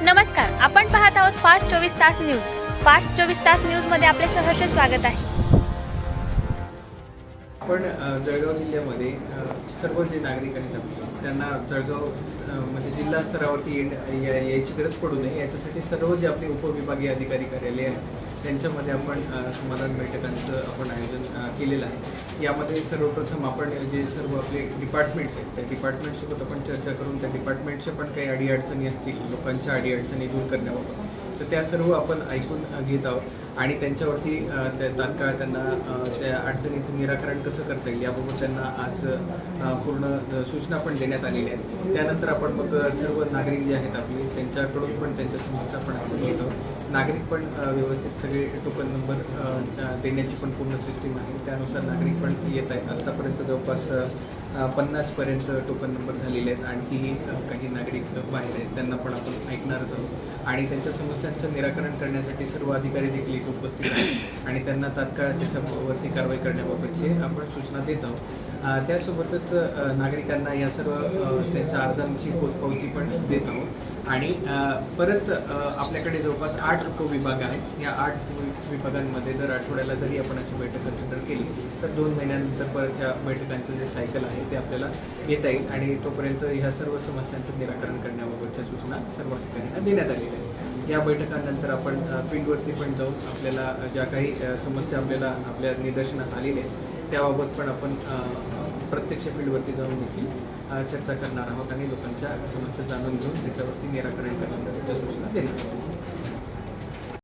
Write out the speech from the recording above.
नमस्कार, आपण पाहत आहोत फास्ट 24 तास न्यूज. फास्ट 24 तास न्यूजमध्ये आपले सहर्ष स्वागत आहे. आपण जळगाव जिल्ह्यामध्ये सर्व जे नागरिक आहेत त्यांना जळगाव म्हणजे जिल्हा स्तरावरती यायची गरज पडू नये याच्यासाठी सर्व जे आपले उपविभागीय अधिकारी कार्यालय आहेत त्यांच्यामध्ये आपण समाधान बैठकांचं आपण आयोजन केलेलं आहे. यामध्ये सर्वप्रथम आपण जे सर्व आपले डिपार्टमेंट्स आहेत त्या डिपार्टमेंटसोबत आपण चर्चा करून त्या डिपार्टमेंटच्या पण काही अडीअडचणी असतील, लोकांच्या अडीअडचणी दूर करण्याबाबत, तर त्या सर्व आपण ऐकून घेत आहोत आणि त्यांच्यावरती तात्काळ त्यांना त्या अडचणीचं निराकरण कसं करता येईल याबाबत त्यांना आज पूर्ण सूचना पण देण्यात आलेल्या आहेत. त्यानंतर आपण मग सर्व नागरिक जे आहेत आपले त्यांच्याकडून पण त्यांच्या समस्या पण ऐकून घेत आहोत. नागरिक पण व्यवस्थित सगळे टोकन नंबर देण्याची पण पूर्ण सिस्टीम आहे, त्यानुसार नागरिक पण येत आहेत. आत्तापर्यंत जवळपास 50पर्यंत टोकन नंबर झालेले आहेत. आणखीही काही नागरिक बाहेर आहेत, त्यांना पण आपण ऐकणारच आहोत आणि त्यांच्या समस्यांचं निराकरण करण्यासाठी सर्व अधिकारी देखील इथे उपस्थित आहेत आणि त्यांना तात्काळ त्याच्यावरती कारवाई करण्याबाबतचे आपण सूचना देत आहोत. त्यासोबतच नागरिकांना या सर्व त्यांच्या अर्जांची पोचपावती पण देत आहोत आणि परत आपल्याकडे जवळपास 8 उपविभाग आहेत. या 8 विभागांमध्ये दर आठवड्याला जरी आपण अशी बैठक कन्सिडर केली तर 2 महिन्यानंतर परत ह्या बैठकांचं जे सायकल आहे ते आपल्याला घेता येईल आणि तोपर्यंत ह्या सर्व समस्यांचं निराकरण करण्याबाबतच्या सूचना सर्व अधिकाऱ्यांना देण्यात आलेल्या आहेत. या बैठकांनंतर आपण फील्डवरती पण जाऊन आपल्याला ज्या काही समस्या आपल्या निदर्शनास आलेल्या आहेत त्याबाबत पण आपण प्रत्यक्ष फील्डवरती जाऊन देखील चर्चा करणार आहोत आणि लोकांच्या समस्या जाणून घेऊन त्याच्यावरती निराकरण करण्याच्या सूचना देणार आहोत.